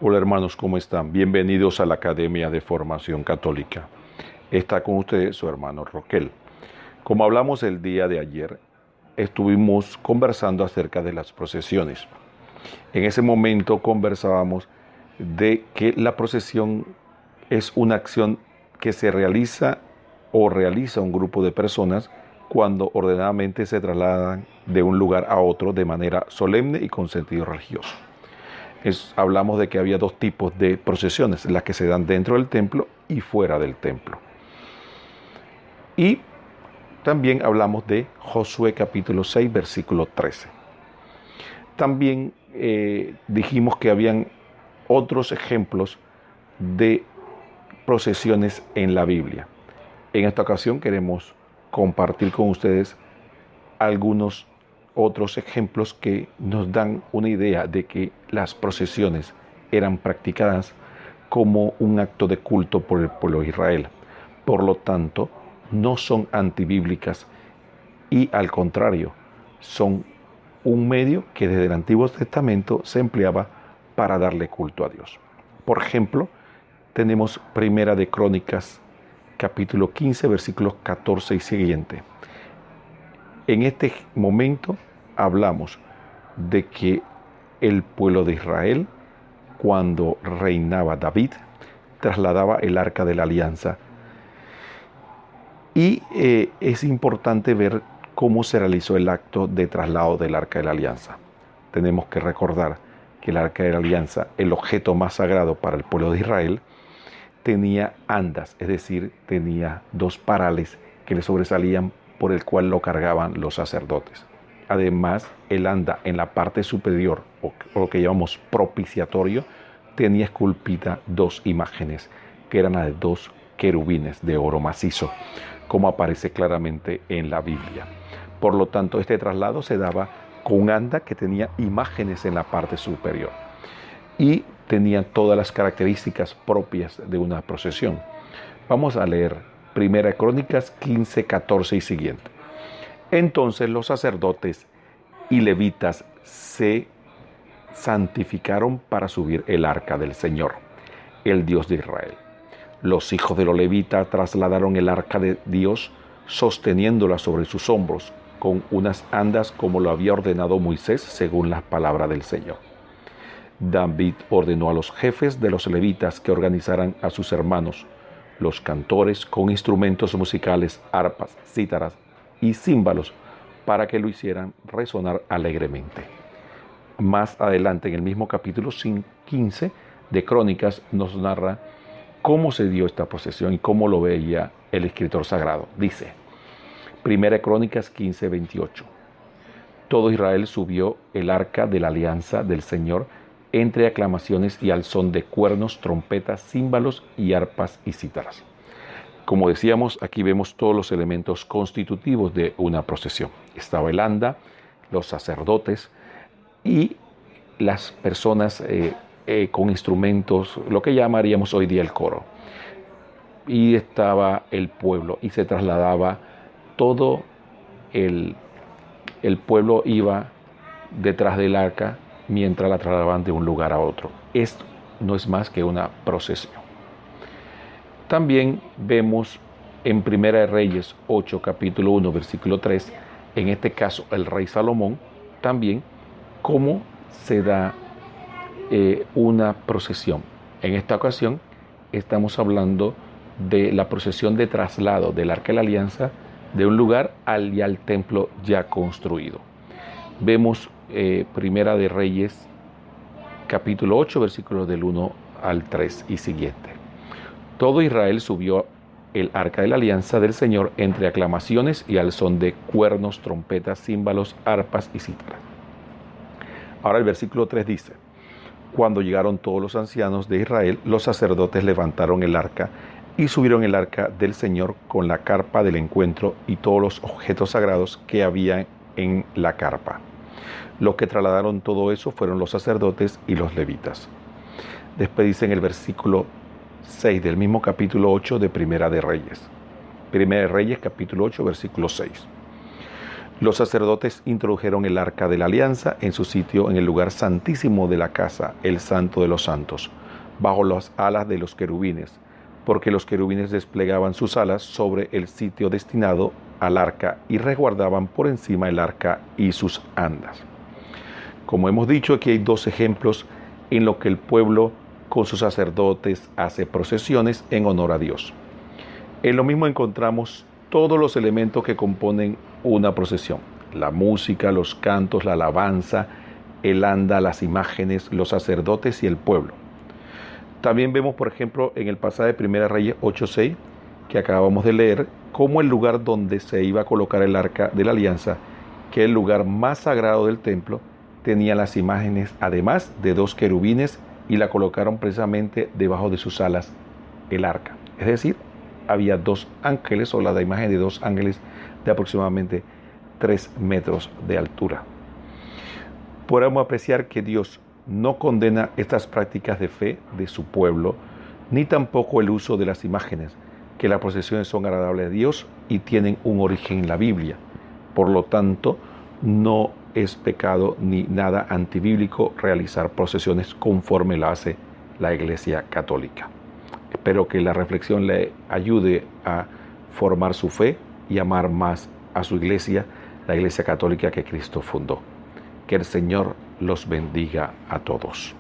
Hola hermanos, ¿cómo están? Bienvenidos a la Academia de Formación Católica. Está con ustedes su hermano Roquel. Como hablamos el día de ayer, estuvimos conversando acerca de las procesiones. En ese momento conversábamos de que la procesión es una acción que se realiza o realiza un grupo de personas cuando ordenadamente se trasladan de un lugar a otro de manera solemne y con sentido religioso. Hablamos de que había dos tipos de procesiones, las que se dan dentro del templo y fuera del templo. Y también hablamos de Josué capítulo 6, versículo 13. También dijimos que habían otros ejemplos de procesiones en la Biblia. En esta ocasión queremos compartir con ustedes algunos otros ejemplos que nos dan una idea de que las procesiones eran practicadas como un acto de culto por el pueblo de Israel. Por lo tanto, no son antibíblicas y al contrario, son un medio que desde el Antiguo Testamento se empleaba para darle culto a Dios. Por ejemplo, tenemos Primera de Crónicas, capítulo 15, versículos 14 y siguiente. En este momento hablamos de que el pueblo de Israel, cuando reinaba David, trasladaba el arca de la alianza. Y es importante ver cómo se realizó el acto de traslado del arca de la alianza. Tenemos que recordar que el arca de la alianza, el objeto más sagrado para el pueblo de Israel, tenía andas, es decir, tenía dos parales que le sobresalían por el cual lo cargaban los sacerdotes. Además, el anda en la parte superior, o lo que llamamos propiciatorio, tenía esculpida dos imágenes, que eran las de dos querubines de oro macizo, como aparece claramente en la Biblia. Por lo tanto, este traslado se daba con un anda que tenía imágenes en la parte superior y tenía todas las características propias de una procesión. Vamos a leer Primera Crónicas 15, 14 y siguiente. Entonces los sacerdotes y levitas se santificaron para subir el arca del Señor, el Dios de Israel. Los hijos de los levitas trasladaron el arca de Dios sosteniéndola sobre sus hombros con unas andas como lo había ordenado Moisés según las palabras del Señor. David ordenó a los jefes de los levitas que organizaran a sus hermanos, los cantores con instrumentos musicales, arpas, cítaras y címbalos, para que lo hicieran resonar alegremente. Más adelante, en el mismo capítulo 15 de Crónicas, nos narra cómo se dio esta procesión y cómo lo veía el escritor sagrado. Dice, Primera Crónicas 15, 28. Todo Israel subió el arca de la alianza del Señor entre aclamaciones y al son de cuernos, trompetas, címbalos y arpas y cítaras. Como decíamos, aquí vemos todos los elementos constitutivos de una procesión. Estaba el anda, los sacerdotes y las personas con instrumentos, lo que llamaríamos hoy día el coro. Y estaba el pueblo y se trasladaba todo el pueblo iba detrás del arca mientras la trasladaban de un lugar a otro. Esto no es más que una procesión. También vemos en Primera de Reyes 8, capítulo 1, versículo 3, en este caso el rey Salomón, también cómo se da una procesión. En esta ocasión estamos hablando de la procesión de traslado del Arca de la Alianza de un lugar al templo ya construido. Vemos Primera de Reyes, capítulo 8, versículos del 1 al 3 y siguiente. Todo Israel subió el arca de la alianza del Señor entre aclamaciones y al son de cuernos, trompetas, címbalos, arpas y cítaras. Ahora el versículo 3 dice, cuando llegaron todos los ancianos de Israel, los sacerdotes levantaron el arca y subieron el arca del Señor con la carpa del encuentro y todos los objetos sagrados que había en la carpa. Los que trasladaron todo eso fueron los sacerdotes y los levitas. Después dice en el versículo 6 del mismo capítulo 8 de Primera de Reyes. Primera de Reyes, capítulo 8, versículo 6. Los sacerdotes introdujeron el arca de la alianza en su sitio en el lugar santísimo de la casa, el Santo de los Santos, bajo las alas de los querubines, porque los querubines desplegaban sus alas sobre el sitio destinado al arca y resguardaban por encima el arca y sus andas. Como hemos dicho, aquí hay dos ejemplos en lo que el pueblo con sus sacerdotes hace procesiones en honor a Dios. En lo mismo encontramos todos los elementos que componen una procesión: la música, los cantos, la alabanza, el anda, las imágenes, los sacerdotes y el pueblo. También vemos, por ejemplo, en el pasaje de 1 Reyes 8:6, que acabamos de leer, cómo el lugar donde se iba a colocar el arca de la alianza, que es el lugar más sagrado del templo, tenía las imágenes, además de 2 querubines, y la colocaron precisamente debajo de sus alas el arca. Es decir, había 2 ángeles, o la imagen de 2 ángeles de aproximadamente 3 metros de altura. Podemos apreciar que Dios no condena estas prácticas de fe de su pueblo, ni tampoco el uso de las imágenes, que las procesiones son agradables a Dios y tienen un origen en la Biblia. Por lo tanto, no es pecado ni nada antibíblico realizar procesiones conforme lo hace la Iglesia Católica. Espero que la reflexión le ayude a formar su fe y amar más a su iglesia, la Iglesia Católica que Cristo fundó. Que el Señor los bendiga a todos.